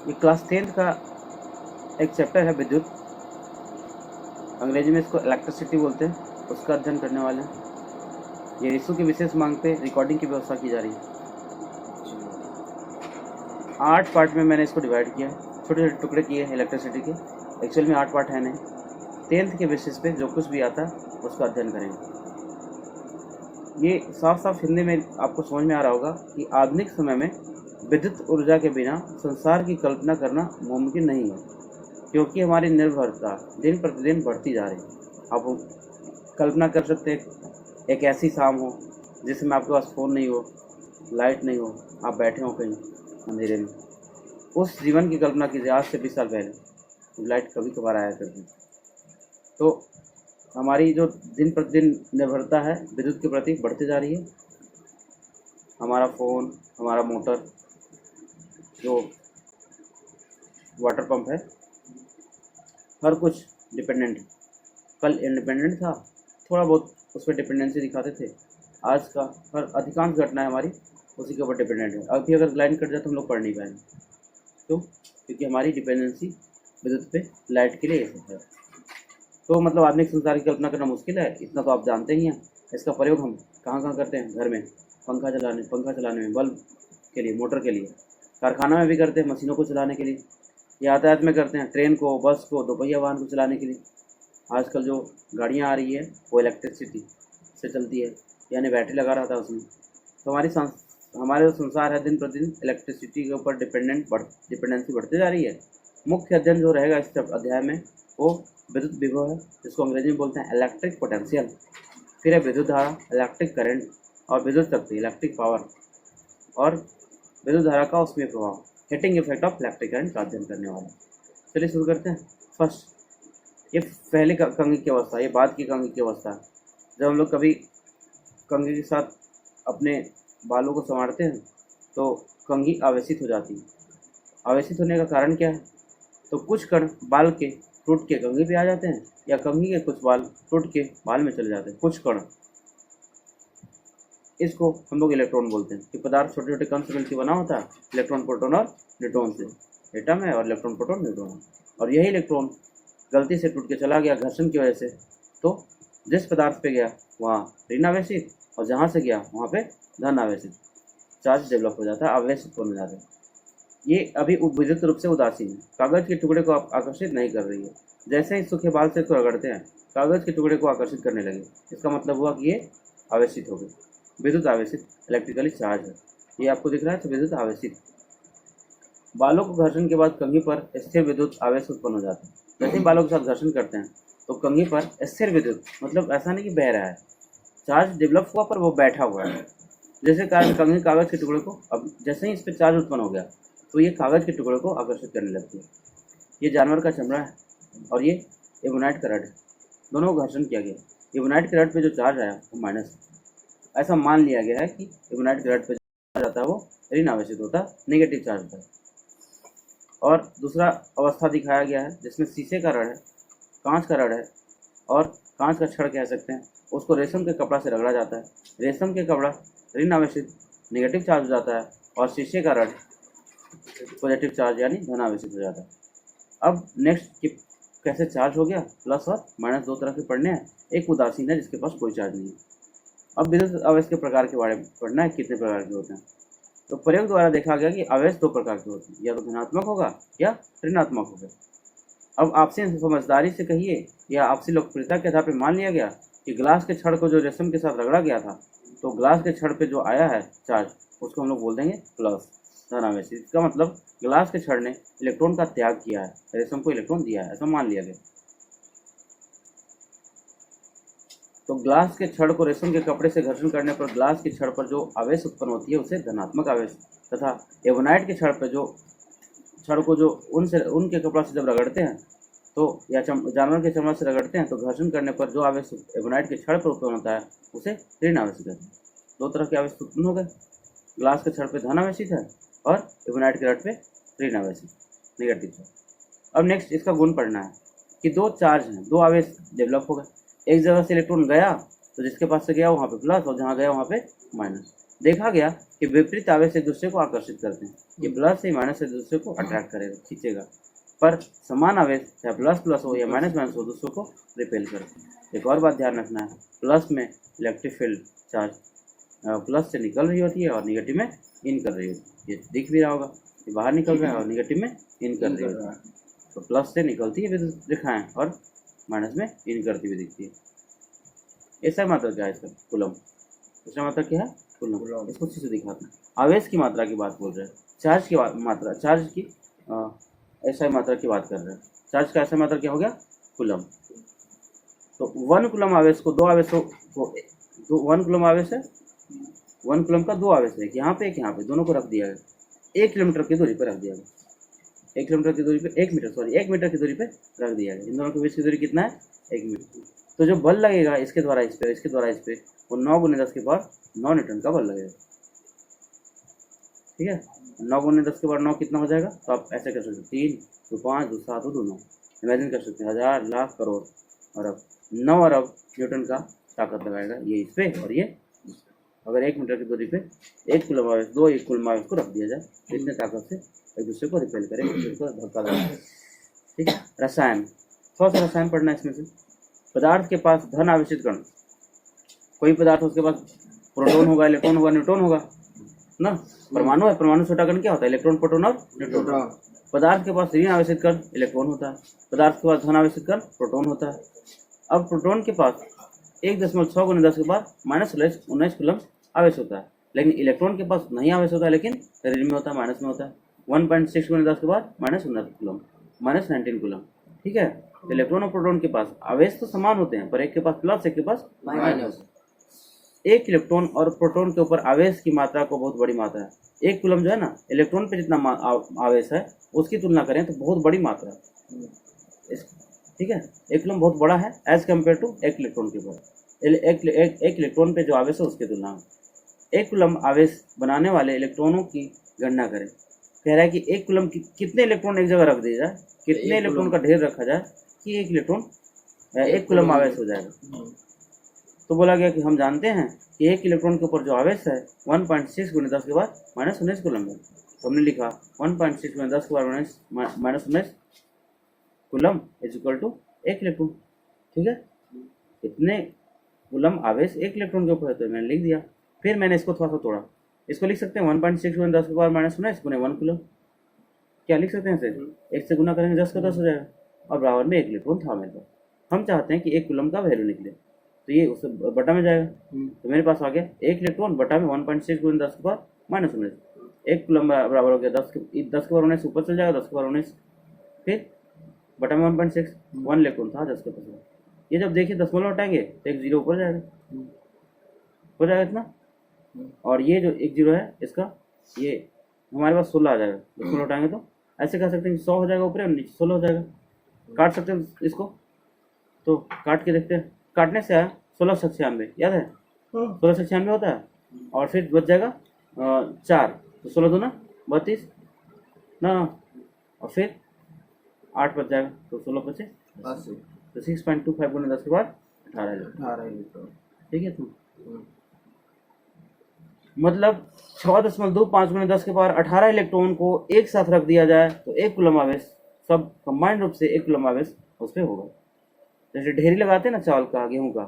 ये class 10th का एक चैप्टर है विद्युत, अंग्रेजी में इसको इलेक्ट्रिसिटी बोलते हैं, उसका अध्ययन करने वाले हैं। ये रिसू की विशेष मांग पे रिकॉर्डिंग की व्यवस्था की जा रही है। 8 पार्ट में मैंने इसको डिवाइड किया है, छोटे छोटे टुकड़े किए हैं इलेक्ट्रिसिटी के। एक्चुअल में 8 पार्ट है नहीं। 10th के बेसिस पे जो कुछ भी आता है उसका अध्ययन करेंगे। ये साफ साफ हिंदी में आपको समझ में आ रहा होगा कि आधुनिक समय में विद्युत ऊर्जा के बिना संसार की कल्पना करना मुमकिन नहीं है, क्योंकि हमारी निर्भरता दिन प्रतिदिन बढ़ती जा रही है। आप कल्पना कर सकते हैं एक ऐसी शाम हो जिसमें आपके पास फ़ोन नहीं हो, लाइट नहीं हो, आप बैठे हो कहीं अंधेरे में। उस जीवन की कल्पना कीजिए आज से 20 साल पहले, लाइट कभी कभार आया करती। तो हमारी जो दिन प्रतिदिन निर्भरता है विद्युत के प्रति बढ़ती जा रही है। हमारा फ़ोन, हमारा मोटर, जो वाटर पंप है, हर कुछ डिपेंडेंट है। कल इंडिपेंडेंट था, थोड़ा बहुत उस पर डिपेंडेंसी दिखाते थे। आज का हर अधिकांश घटनाएं हमारी उसी के ऊपर डिपेंडेंट है। अभी अगर लाइन कट जाए तो हम लोग पढ़ नहीं पाएंगे। क्यों? क्योंकि हमारी डिपेंडेंसी विद्युत पे, लाइट के लिए है। तो मतलब आधुनिक संसार की कल्पना करना मुश्किल है, इतना तो आप जानते ही हैं। इसका प्रयोग हम कहाँ कहाँ करते हैं? घर में पंखा चलाने में, बल्ब के लिए, मोटर के लिए। कारखाना में भी करते हैं, मशीनों को चलाने के लिए। यातायात में करते हैं, ट्रेन को, बस को, दोपहिया वाहन को चलाने के लिए। आजकल जो गाड़ियाँ आ रही है वो इलेक्ट्रिसिटी से चलती है, यानी बैटरी लगा रहता है उसमें। तो हमारे जो संसार है दिन प्रतिदिन इलेक्ट्रिसिटी के ऊपर डिपेंडेंसी बढ़ती जा रही है। मुख्य अध्ययन जो रहेगा इस अध्याय में वो विद्युत विभव है, जिसको अंग्रेजी में बोलते हैं इलेक्ट्रिक पोटेंशियल। फिर है विद्युत धारा, इलेक्ट्रिक करंट, और विद्युत शक्ति, इलेक्ट्रिक पावर, और विद्युत धारा का उसमें प्रभाव, heating effect of electric current का अध्ययन करने वाला। चलिए शुरू करते हैं। फर्स्ट, ये पहले कंघी की अवस्था, ये बाद की कंघी की अवस्था है। जब हम लोग कभी कंघी के साथ अपने बालों को संवारते हैं तो कंघी आवेशित हो जाती है। आवेशित होने का कारण क्या है? तो कुछ कण बाल के टूट के कंघी पे आ जाते हैं, या कंघी के कुछ बाल टूट के बाल में चले जाते हैं, कुछ कण। इसको हम लोग इलेक्ट्रॉन बोलते हैं कि पदार्थ छोटे छोटे कण से मिलकर बना होता है, इलेक्ट्रॉन, प्रोटॉन और न्यूट्रॉन से। एटम है और इलेक्ट्रॉन, प्रोटॉन, न्यूट्रॉन है। और यही इलेक्ट्रॉन गलती से टूट के चला गया घर्षण की वजह से, तो जिस पदार्थ पे गया वहाँ ऋण आवेशित, और जहाँ से गया वहाँ पे धन आवेशित, चार्ज डेवलप हो जाता है, आवेश उत्पन्न हो जाता है। ये अभी विद्युत रूप से उदासीन है, कागज के टुकड़े को आकर्षित नहीं कर रही है। जैसे ही सूखे बाल से इसको रगड़ते हैं, कागज के टुकड़े को आकर्षित करने लगे। इसका मतलब हुआ कि ये आवेशित हो गए, विद्युत आवेशित, इलेक्ट्रिकली चार्ज है। ये आपको दिख रहा है, तो विद्युत आवेशित। बालों को घर्षण के बाद कंघी पर स्थिर विद्युत आवेश उत्पन्न हो जाता है। जैसे ही बालों के साथ घर्षण करते हैं तो कंघी पर स्थिर विद्युत, मतलब ऐसा नहीं कि बह रहा है, चार्ज डेवलप हुआ पर वो बैठा हुआ है। जैसे कंघी कागज के टुकड़े को, अब जैसे ही इस पर चार्ज उत्पन्न हो गया तो ये कागज के टुकड़े को आकर्षित करने लगती है। ये जानवर का चमड़ा है और ये एबोनाइट का रड है, दोनों को घर्षण किया गया। एबोनाइट के रड पे जो चार्ज आया वो माइनस है। ऐसा मान लिया गया है कि एबोनाइट के रड पे जो चार्ज आता है वो ऋण आवेशित होता है, नेगेटिव चार्ज होता है। और दूसरा अवस्था दिखाया गया है जिसमें शीशे का रड है, कांच का रड है, और कांच का छड़ कह सकते हैं, उसको रेशम के कपड़ा से रगड़ा जाता है। रेशम के कपड़ा ऋण आवेशित, नेगेटिव चार्ज हो जाता है, और शीशे का रड पॉजिटिव चार्ज यानी धन आवेशित हो जाता है। अब नेक्स्ट कि कैसे चार्ज हो गया, प्लस और माइनस दो तरह के पढ़ने हैं। एक उदासीन है जिसके पास कोई चार्ज नहीं है। अब विद्युत आवेश के प्रकार के बारे में पढ़ना है, कितने प्रकार के होते हैं। तो प्रयोग द्वारा देखा गया कि आवेश दो प्रकार के होते हैं, या तो धनात्मक होगा या ऋणात्मक होगा। अब आपसे समझदारी से कहिए, या आपसी लोकप्रियता के आधार पर मान लिया गया कि ग्लास के छड़ को जो रेशम के साथ रगड़ा गया था, तो ग्लास के छड़ पे जो आया है चार्ज, उसको हम लोग बोल देंगे प्लस, धन आवेशित। इसका मतलब ग्लास के छड़ ने इलेक्ट्रॉन का त्याग किया है, रेशम को इलेक्ट्रॉन दिया है, ऐसा मान लिया गया। तो ग्लास के छड़ को रेशम के कपड़े से घर्षण करने पर ग्लास की छड़ पर जो आवेश उत्पन्न होती है उसे धनात्मक आवेश, तथा एबोनाइट के छड़ पर जो छड़ को जो उनके कपड़ा से जब रगड़ते हैं तो, या जानवर के चमड़ा से रगड़ते हैं, तो घर्षण करने पर जो आवेश एबोनाइट के छड़ पर उत्पन्न होता है उसे ऋण आवेशित कहते हैं। दो तरह के आवेश उत्पन्न हो गए, ग्लास के छड़ पे धन आवेशित है और एबोनाइट के रड पे ऋण आवेशित, नेगेटिव चार्ज। अब नेक्स्ट इसका गुण पढ़ना है कि दो चार्ज हैं, दो आवेश डेवलप हो गए। एक जगह से इलेक्ट्रॉन गया तो जिसके पास से गया वहाँ पे प्लस, और जहाँ गया वहाँ पे माइनस। देखा गया कि विपरीत आवेश एक दूसरे को आकर्षित करते हैं। ये प्लस या माइनस एक दूसरे को अट्रैक्ट करेगा, खींचेगा, पर समान आवेश चाहे प्लस प्लस हो या माइनस माइनस हो दूसरों को रिपेल करते हैं। एक और बात ध्यान रखना है, प्लस में इलेक्ट्रिक फील्ड चार्ज प्लस से निकल रही होती है और निगेटिव में इन कर रही होती है। ये दिख भी रहा होगा, ये बाहर निकल रहा है और निगेटिव में इन कर रही होती है। तो प्लस से निकलती है दिखाएं और माइनस में इन करती हुई दिखती है। ऐसा मात्रा क्या है इसका? कूलम। दूसरा मात्रा क्या है? कूलम। इसको अच्छे से दिखाते हैं। आवेश की मात्रा की बात बोल रहे हैं, चार्ज की मात्रा, चार्ज की ऐसा मात्रा की बात कर रहे हैं। चार्ज का ऐसा मात्रा क्या हो गया? कूलम। तो 1 कूलम आवेश को 2 आवेशों को 1 कूलम आवेश है, 1 कूलम का 2 आवेश है, यहाँ पे एक यहाँ पे, दोनों को रख दिया गया 1 किलोमीटर की दूरी पर रख दिया गया। 1 किलोमीटर की दूरी पे 1 मीटर की दूरी पे रख दिया गया। इन दोनों के बीच की दूरी कितना है? 1 मीटर। तो जो बल लगेगा इसके द्वारा इस पे, इसके द्वारा इस पे, वो 9 × 10 के पावर 9 न्यूटन का बल लगेगा। ठीक है, 9 × 10 के पावर 9 कितना हो जाएगा? तो आप ऐसे कर सकते हैं, 3 2 5 2 7 2 9। इमेजिन कर सकते हैं, हज़ार लाख करोड़ अरब 9 अरब न्यूटन का ताकत लगाएगा ये इस पे, और ये अगर 1 मीटर की दूरी पे 1 कूलम आवेश 2 1 कूलम आवेश को रख दिया जाए तो इतने ताकत से एक दूसरे को रिपेल करें, एक दूसरे को धक्का लगाए। ठीक है, रसायन, थोड़ा सा रसायन पढ़ना है इसमें से। पदार्थ के पास धन आवेशित कण, कोई पदार्थ उसके पास प्रोटॉन होगा, इलेक्ट्रॉन होगा, न्यूट्रॉन होगा ना। परमाणु है, परमाणु छोटा कण क्या होता है? इलेक्ट्रॉन, प्रोटॉन और न्यूट्रॉन। पदार्थ के पास ऋण आवेशित कण इलेक्ट्रॉन होता है, पदार्थ के पास धन आवेशित कण प्रोटॉन होता है। अब प्रोटॉन के पास 1.6 × 10 के पावर -19 कूलम आवेश होता है, लेकिन इलेक्ट्रॉन के पास नहीं आवेश होता है, लेकिन ऋण में होता है, माइनस में होता है। 1.6 × 10 के पावर -19 कूलम, -19 कूलम। ठीक है, तो इलेक्ट्रॉन और प्रोटॉन के पास आवेश तो समान होते हैं, पर एक के पास प्लस, एक के पास माइनस। एक इलेक्ट्रॉन और प्रोटॉन के ऊपर आवेश की मात्रा को बहुत बड़ी मात्रा है। 1 कूलम जो है ना, इलेक्ट्रॉन पे जितना आवेश है उसकी तुलना करें तो बहुत बड़ी मात्रा है। ठीक है, 1 कूलम बहुत बड़ा है एज कम्पेयर टू 1 इलेक्ट्रॉन के ऊपर। एक इलेक्ट्रॉन पे जो आवेश है उसकी तुलना में 1 कूलम आवेश बनाने वाले इलेक्ट्रॉनों की गणना करें। कह रहा है कि 1 कूलम कितने इलेक्ट्रॉन एक जगह रख दिया जाए, कितने इलेक्ट्रॉन का ढेर रखा जाए कि 1 कूलम आवेश हो जाएगा। तो बोला गया कि हम जानते हैं कि 1 इलेक्ट्रॉन के ऊपर जो आवेश है 1.6 × 10 के पावर -19 कूलम है। तो हमने लिखा 1.6 × 10 के power -19 coulomb is equal to 1 electron. ठीक है, इतने कूलम आवेश 1 इलेक्ट्रॉन के ऊपर है, तो मैंने लिख दिया। फिर मैंने इसको थोड़ा सा तोड़ा, इसको लिख सकते हैं 1.6 × 10 के पावर -19 गुने 1 कूलम। क्या लिख सकते हैं इसे? 1 से गुना करेंगे 10 का 10 हो जाएगा, और बराबर में 1 इलेक्ट्रॉन था मेरे पास। हम चाहते हैं कि 1 कूलम का वैल्यू निकले, तो ये उससे बटा में जाएगा। तो मेरे पास आ गया 1 इलेक्ट्रॉन बटा में 1.6 × 10 के पावर -19। 1 कूलम बराबर हो गया 10 के पावर 19, ऊपर चल जाएगा 10 के पावर 19, फिर बटा में 1.6, 1 इलेक्ट्रॉन था 10 के पावर। ये जब देखिए दशमलव हटाएंगे तो 1 0 ऊपर जाएगा, हो जाएगा इतना। और ये जो 1 0 है इसका, ये हमारे पास 16 आ जाएगा, दशमलव हटाएंगे तो ऐसे कह सकते हैं कि 100 हो जाएगा ऊपर और नीचे 16 हो जाएगा। काट सकते हैं इसको, तो काट के देखते हैं। काटने से आया 1696, याद है 1696 होता है, और फिर बच जाएगा 4, तो 16 दूना 32 ना, और फिर 8 बच जाएगा, तो 16 बचे 80, तो 6.25 × 10 के बाद 18। ठीक है, तुम मतलब 6.25 × 10 के पावर 18 इलेक्ट्रॉन को एक साथ रख दिया जाए तो 1 कूलम आवेश, सब कंबाइंड रूप से 1 कूलम आवेश उस पर होगा। जैसे ढेरी लगाते हैं ना चावल का, गेहूं का,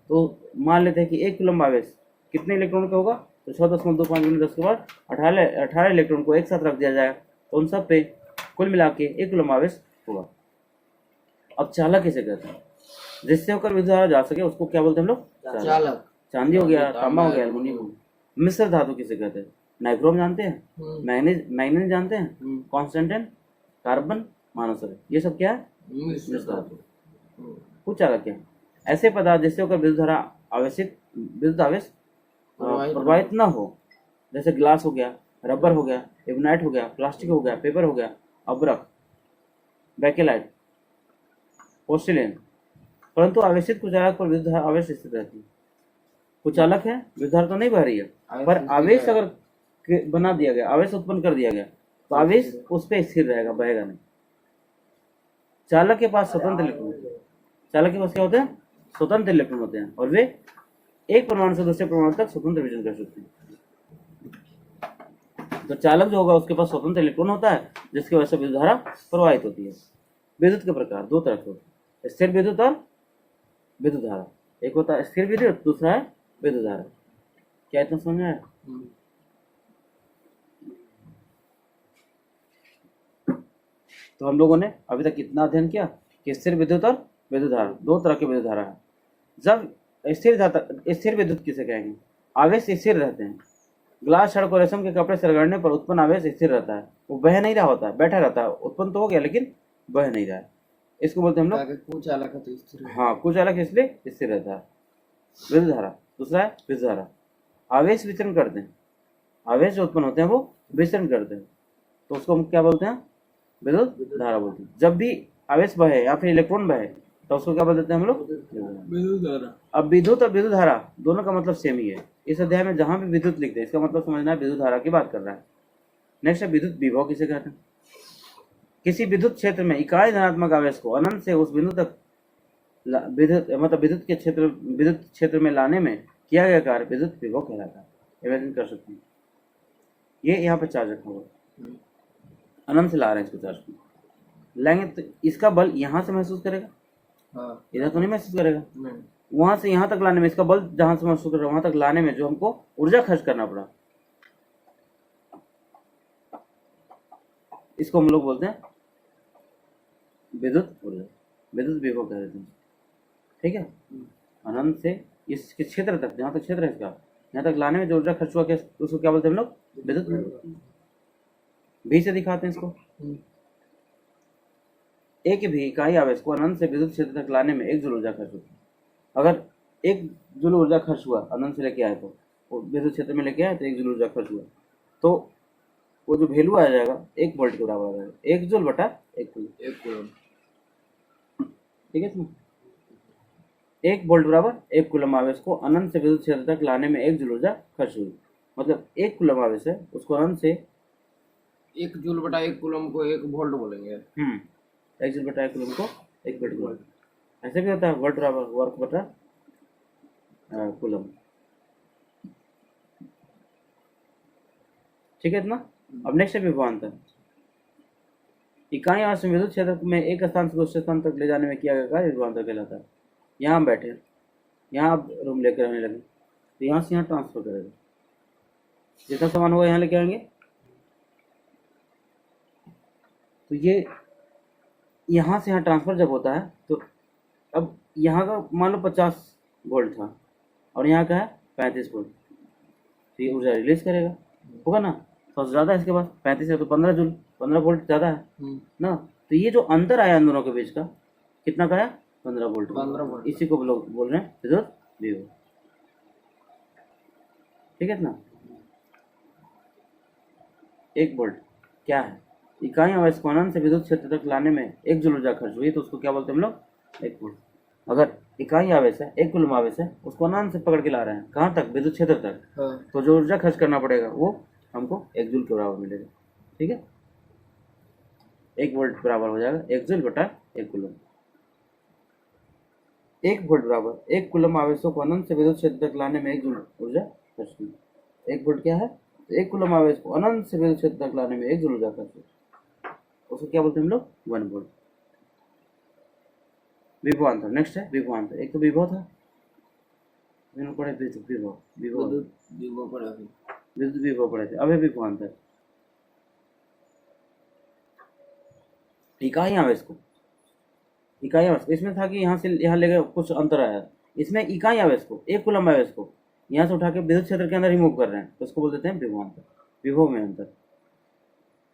तो मान लेते हैं कि 1 कूलम आवेश कितने इलेक्ट्रॉन का होगा, तो 6.25 × 10 के बाद 18 इलेक्ट्रॉन को एक साथ रख दिया जाए तो उन सब पे कुल मिला के 1 कूलम आवेश होगा। अब चालक किसे कहते हैं? जिससे होकर विद्युत धारा जा सके उसको क्या बोलते हैं हम लोग? चालक। चांदी हो गया, तांबा हो गया, एल्युमिनियम हो गया। मिश्र धातु किसे कहते हैं? नाइक्रोम जानते हैं, मैग्नीज जानते हैं, कॉन्स्टेंटाइन, कार्बन, मानव, ये सब क्या है? मिश्र धातु। कुछ चालक क्या? ऐसे पदार्थ जिससे होकर विद्युत धारा विद्युत आवेश प्रवाहित न हो, जैसे ग्लास हो गया, रबर हो गया, इग्नाइट हो गया, प्लास्टिक हो गया, पेपर हो गया, अब्रक, बैकेलाइट, पोर्सिलेन। परंतु आवेशित कुचालक पर विद्युत धारा आवेश स्थित रहती है। कुचालक है, विद्युत धारा तो नहीं बह रही है, पर आवेश अगर बना दिया गया, आवेश उत्पन्न कर दिया गया, तो आवेश उस पर स्थिर रहेगा, बहेगा नहीं। चालक के पास स्वतंत्र इलेक्ट्रॉन होते हैं। चालक के पास क्या होते हैं? स्वतंत्र इलेक्ट्रॉन होते हैं, और वे एक परमाणु से दूसरे परमाणु तक स्वतंत्र विचलन कर सकते हैं। तो चालक जो होगा उसके पास स्वतंत्र इलेक्ट्रॉन होता है, जिसकी वजह से विद्युत धारा प्रवाहित होती है। विद्युत के प्रकार दो तरह के होते हैं, स्थिर विद्युत और विद्युत धारा। एक होता है स्थिर विद्युत, दूसरा है विद्युत धारा। क्या इतना समझ में आया? तो हम लोगों ने अभी तक कितना अध्ययन किया कि स्थिर विद्युत और विद्युत धारा, दो तरह की विद्युत धारा है। जब स्थिर विद्युत किसे कहेंगे? आवेश स्थिर रहते हैं। ग्लास, छड़ को रेशम के कपड़े से रगड़ने पर उत्पन्न आवेश स्थिर रहता है, वो बह नहीं रहा होता है, बैठा रहता है। उत्पन्न तो हो गया लेकिन बह नहीं रहा है, इसको बोलते हैं हम लोग कुचालक है तो स्थिर। हाँ, कुचालक इसलिए स्थिर रहता है। विद्युत धारा दूसरा है विद्युत धारा। आवेश विचरण करते हैं, आवेश जो उत्पन्न होते हैं वो विचरण करते हैं, तो उसको हम क्या बोलते हैं? विद्युत धारा बोलते हैं। जब भी आवेश बहे या फिर इलेक्ट्रॉन बहे तो उसको क्या बोल देते हैं हम लोग? विद्युत धारा। अब विद्युत और विद्युत धारा दोनों का मतलब सेम ही है। इस अध्याय में जहां भी विद्युत लिखते हैं इसका मतलब समझना है विद्युत धारा की बात कर रहा है। नेक्स्ट है विद्युत विभव किसे कहते हैं? किसी विद्युत क्षेत्र में इकाई धनात्मक आवेश को अनंत से उस बिंदु तक विद्युत क्षेत्र में लाने में किया गया कार्य विद्युत विभव कहलाता है। इमेजिन कर सकते हैं, ये यहाँ पे चार्ज रखा हुआ है, अनंत से ला रहे हैं इसको चार्ज को, लाएंगे तो इसका बल यहाँ से महसूस करेगा, इधर तो नहीं महसूस करेगा। वहां से यहाँ तक लाने में इसका बल जहां से महसूस कर रहा है वहां तक लाने में जो हमको ऊर्जा खर्च करना पड़ा, इसको हम लोग बोलते हैं विद्युत ऊर्जा, विद्युत विभव कह देते हैं। ठीक है, अनंत से इसके क्षेत्र तक, जहां तक क्षेत्र है इसका, यहाँ तक लाने में जो ऊर्जा खर्च हुआ उसको क्या बोलते हैं हम लोग? विद्युत विभव। भी से दिखाते हैं इसको। एक भी इकाई आवेश को अनंत से विद्युत क्षेत्र तक लाने में 1 जूल ऊर्जा खर्च होती है। अगर 1 जूल ऊर्जा खर्च हुआ अनंत से लेके आए तो विद्युत क्षेत्र में लेके आए तो 1 जूल ऊर्जा खर्च हुआ, तो वो जो वैल्यू आ जाएगा 1 वोल्ट के बराबर आ जाएगा, 1 जूल बटा 1 कूलम। ठीक है, इसमें 1 वोल्ट बराबर 1 कूलम आवेश को अनंत से विद्युत क्षेत्र तक लाने में 1 जूल ऊर्जा खर्च हुई। मतलब 1 कूलम आवेश है उसको अनंत से 1 जूल बटा 1 कूलम को 1 वोल्ट बोलेंगे। 1 जूल बटा 1 कूलम को 1 वोल्ट बोलेंगे। ऐसे भी होता है वोल्ट बराबर वर्क बटा कूलम। ठीक है इतना। अब नेक्स्ट है विभवांतर। इकाई आवेश विद्युत क्षेत्र में एक स्थान से दूसरे स्थान तक ले जाने में किया गया कार्य विभवांतर कहलाता है। यहाँ हम बैठे, यहाँ आप रूम लेकर रहने लगे तो यहाँ से यहाँ ट्रांसफर करेगा, जितना सामान होगा यहाँ लेके आएंगे। तो ये यहाँ से यहाँ ट्रांसफर जब होता है तो अब यहाँ का मान लो 50 वोल्ट था और यहाँ का है 35 वोल्ट, तो ये ऊर्जा रिलीज करेगा, होगा ना। तो ज़्यादा है इसके पास 35 है तो 15 जूल, 15 वोल्ट ज़्यादा है ना। तो ये जो अंतर आया इन दोनों के बीच का कितना का है? 15 वोल्ट। 15 वोल्ट। इसी को लोग बोल रहे हैं विद्युत विभव। ठीक है ना। 1 वोल्ट क्या है? इकाई आवेश को अनंत से विद्युत क्षेत्र तक लाने में 1 जूल ऊर्जा खर्च हुई तो उसको क्या बोलते हैं हम लोग? 1 वोल्ट। अगर इकाई आवेश है 1 कूलम आवेश है उसको अनंत से पकड़ के ला रहे हैं, कहाँ तक? विद्युत क्षेत्र तक। तो जो ऊर्जा खर्च करना पड़ेगा वो हमको 1 जूल के बराबर मिलेगा। ठीक है, 1 वोल्ट बराबर हो जाएगा 1 जूल बटा 1 कूलम। 1 वोल्ट बराबर 1 कूलम आवेशों को अनंत से विद्युत क्षेत्र तक लाने में 1 जूल ऊर्जा खर्च हुई। 1 वोल्ट क्या है? तो 1 कूलम आवेश को अनंत से विद्युत क्षेत्र तक लाने में 1 जूल ऊर्जा खर्च हुई, उसको क्या बोलते हैं हम लोग? 1 वोल्ट। विभवांतर। नेक्स्ट है विभवांतर। एक तो विभव था, पढ़े विद्युत विभव पढ़े थे। अब है विभवांतर। इकाई आवेश को, इकाई आवेश इसमें था कि यहाँ से यहाँ ले गए कुछ अंतर आया, इसमें इकाई आवेश को 1 कूलम आवेश को यहाँ से उठा के विद्युत क्षेत्र के अंदर रिमूव कर रहे हैं तो उसको बोल देते हैं विभवांतर। विभव में अंतर।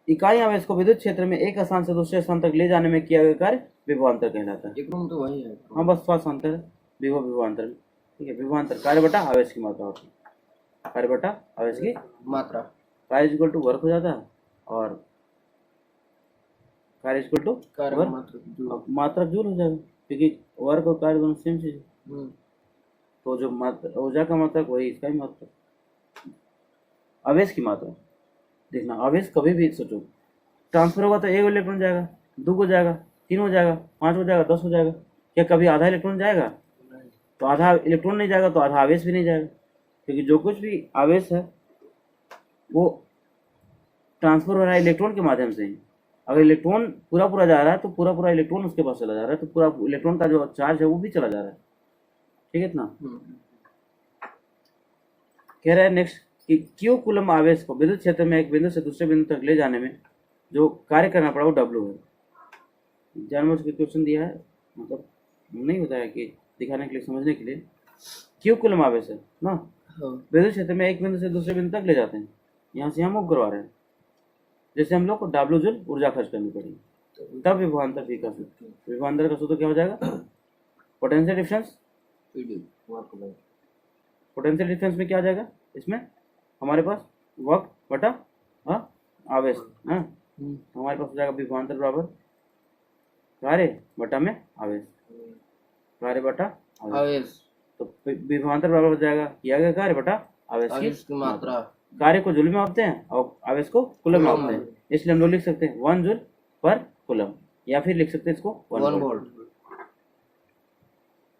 इकाई आवेश को विद्युत क्षेत्र में एक स्थान से दूसरे स्थान तक ले जाने में किया गया कार्य विभवांतर कहलाता है। तो वही है। हाँ, बस थोड़ा सा अंतर है विभव विभवांतर में। ठीक है, विभवांतर कार्य बटा आवेश की मात्रा होती है, कार्य बटा आवेश की मात्रा। कार्य इक्वल टू वर्क हो जाता है और कार्य इक्वल टू मात्रक जूल हो जाएगा, क्योंकि वर्क और कार्य दोनों सेम चीज है। तो जो ऊर्जा का मात्रक वही इसका ही मात्रक। आवेश की मात्रा देखना, आवेश कभी भी सोचो ट्रांसफर होगा तो 1 इलेक्ट्रॉन जाएगा, 2 हो जाएगा, 3 हो जाएगा, 5 हो जाएगा, 10 हो जाएगा। क्या कभी आधा इलेक्ट्रॉन जाएगा? तो आधा इलेक्ट्रॉन नहीं जाएगा तो आधा आवेश भी नहीं जाएगा, क्योंकि जो कुछ भी आवेश है वो ट्रांसफर हो रहा है इलेक्ट्रॉन के माध्यम से ही। अगर इलेक्ट्रॉन पूरा पूरा जा रहा है तो पूरा पूरा इलेक्ट्रॉन उसके पास चला जा रहा है, तो पूरा इलेक्ट्रॉन का जो चार्ज है वो भी चला जा रहा है। ठीक है ना। कह रहा है नेक्स्ट कि क्यू कूलम आवेश को विद्युत क्षेत्र में एक बिंदु से दूसरे बिंदु तक ले जाने में जो कार्य करना पड़ा वो W है। जानबूझ के क्वेश्चन दिया है, मतलब नहीं होता है कि दिखाने के लिए, समझने के लिए। क्यू कूलम आवेश है ना, विद्युत क्षेत्र में एक बिंदु से दूसरे बिंदु तक ले जाते हैं, यहाँ से हम मूव करवा रहे हैं। जैसे हम लोग को W जूल ऊर्जा खर्च करनी पड़ी, तब विभवांतर भी का सूत्र, विभवांतर का सूत्र क्या हो जाएगा, पोटेंशियल डिफरेंस। पोटेंशियल डिफरेंस में क्या आ जाएगा, इसमें हमारे पास वर्क बटा आवेश, हमारे पास हो जाएगा विभवांतर बराबर कार्य बटा में आवेश, कार्य बटा आवेश। तो विभवांतर बराबर हो जाएगा किया गया कार्य बटा आवेश की मात्रा। कार्य को जूल में मापते हैं और आवेश को कूलम में मापते हैं, इसलिए हम लोग लिख सकते हैं 1 जूल पर कूलम, या फिर लिख सकते हैं इसको 1 वोल्ट।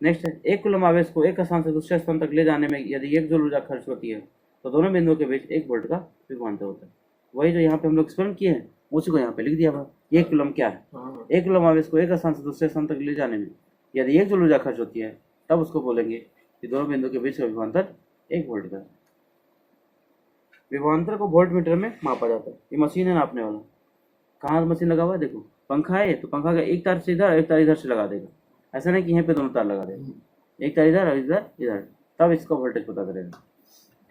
नेक्स्ट है, एक कूलम आवेश को एक स्थान से दूसरे स्थान तक ले जाने में यदि 1 जूल ऊर्जा खर्च होती है तो दोनों बिंदुओं के बीच 1 वोल्ट का विभवांतर होता है। वही जो यहाँ पे हम लोग एक्सपेरिमेंट किए हैं उसी को यहाँ पे लिख दिया हुआ। 1 कूलम क्या है, एक कूलम आवेश को एक स्थान से दूसरे स्थान तक ले जाने में यदि 1 जूल ऊर्जा खर्च होती है तब उसको बोलेंगे कि दोनों बिंदु के बीच का विभवांतर 1 वोल्ट का। विभवांतर को वोल्ट मीटर में मापा जाता है। ये मशीन है नापने वाला, कहाँ मशीन लगा हुआ है, देखो पंखा है तो पंखा का एक तार से इधर एक तार इधर से लगा देगा, ऐसा नहीं कि यहीं पे दोनों तार लगा देगा, एक तार इधर और इधर इधर, तब इसका वोल्टेज पता करेगा।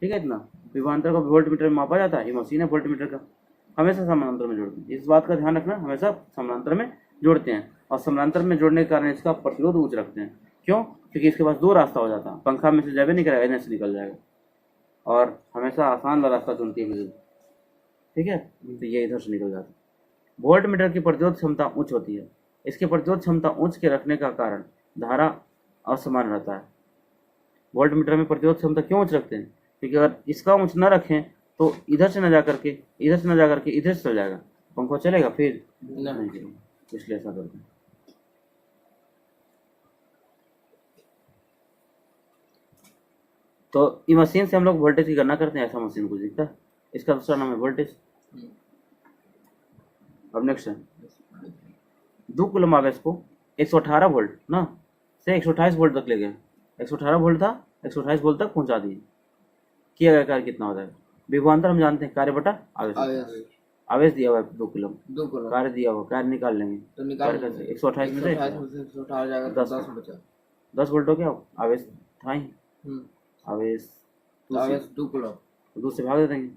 ठीक है इतना। विभवांतर को वोल्ट मीटर में मापा जाता है, ये मशीन है वोल्ट मीटर का, हमेशा समानांतर में जोड़ते हैं, इस बात का ध्यान रखना, हमेशा समानांतर में जोड़ते हैं, और समानांतर में जोड़ने के कारण इसका प्रतिरोध उच्च रखते हैं। क्यों, क्योंकि इसके पास 2 रास्ता हो जाता है, पंखा में से जावे नहीं करेगा, इधर से निकल जाएगा, और हमेशा आसान वाला रास्ता चुनती है विद्युत। ठीक है, तो ये इधर से निकल जाता है। वोल्ट मीटर की प्रतिरोध क्षमता उच्च होती है, इसके प्रतिरोध क्षमता उच्च के रखने का कारण धारा असमान रहता है। वोल्ट मीटर में प्रतिरोध क्षमता क्यों उच्च रखते हैं, क्योंकि अगर इसका उच्च न रखें तो इधर से न जा करके इधर से न जा करके इधर से चल जाएगा, पंखा चलेगा फिर नहीं चलेगा, इसलिए ऐसा करते हैं। तो इस मशीन से हम लोग वोल्टेज की गणना करते हैं, ऐसा मशीन को दिखता है, इसका दूसरा नाम है वोल्टेज। अब नेक्स्ट है, 2 कूलम आवेश को 118 वोल्ट ना से 128 वोल्ट तक ले गए, 118 वोल्ट था 128 वोल्ट तक पहुंचा दिए, किया गया कार्य कितना होता है, विभवांतर हम जानते हैं कार्य बटा आवेश, आवेश दिया हुआ है 2 कूलम, कार्य दिया हुआ, कार्य निकाल लेंगे, तो निकाल 128 में से 10 वोल्ट हो गया, आवेश था ही, आवेश 2 कूलम, 2 से भाग दे देंगे,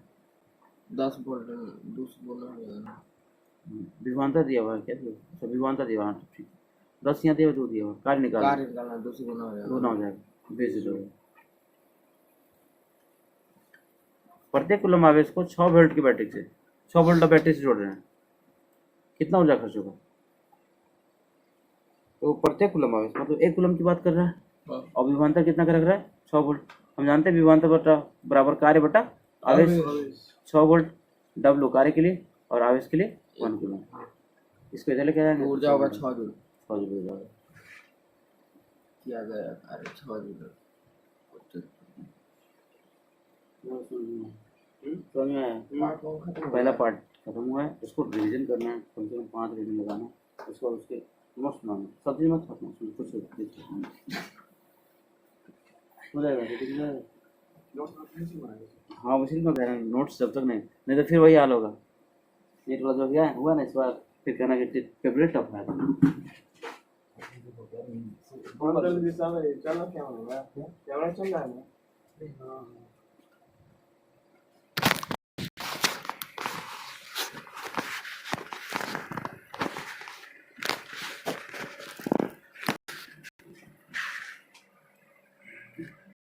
10 वोल्ट 2 से बोलना हो जाएगा। विभवांतर दिया हुआ है क्या, अच्छा विभवांतर दिया हुआ है, ठीक, 10 यहाँ दिया हुआ, 2 दिया हुआ, कार्य निकालना 2 से गुना हो जाएगा, गुना हो जाएगा, 20 हो जाएगा। प्रत्येक कूलम आवेश को 6 वोल्ट की बैटरी से 6 वोल्ट बैटरी से जोड़ रहे हैं, कितना ऊर्जा खर्च होगा, तो प्रत्येक कूलम आवेश मतलब 1 कूलम की बात कर रहा है, और विभवांतर कितना का रख रहा है 6 वोल्ट। हम जानते हैं विभवांतर बटा बराबर कार्य बटा आवेश, 6 वोल्ट W कार्य के लिए और आवेश के लिए 1 कूलम, इसको इधर लेके आएंगे, ऊर्जा होगा 6 जूल, 6 जूल हो जाएगा, किया गया कार्य 6 जूल। समझ में आया, पहला पार्ट खत्म हुआ है, इसको रिवीजन करना है, कम से कम 5 रिवीजन लगाना है, उसके बाद उसके नोट्स बनाना, सब चीज मत खत्म कुछ हो जाएगा, ठीक है। हाँ उसी में कह रहे हैं, नोट्स जब तक नहीं तो फिर वही हाल होगा, ये थोड़ा जो गया हुआ ना इस बार, फिर कहना कि फेवरेट टफ है, चलो क्या होगा, कैमरा चल रहा है ना।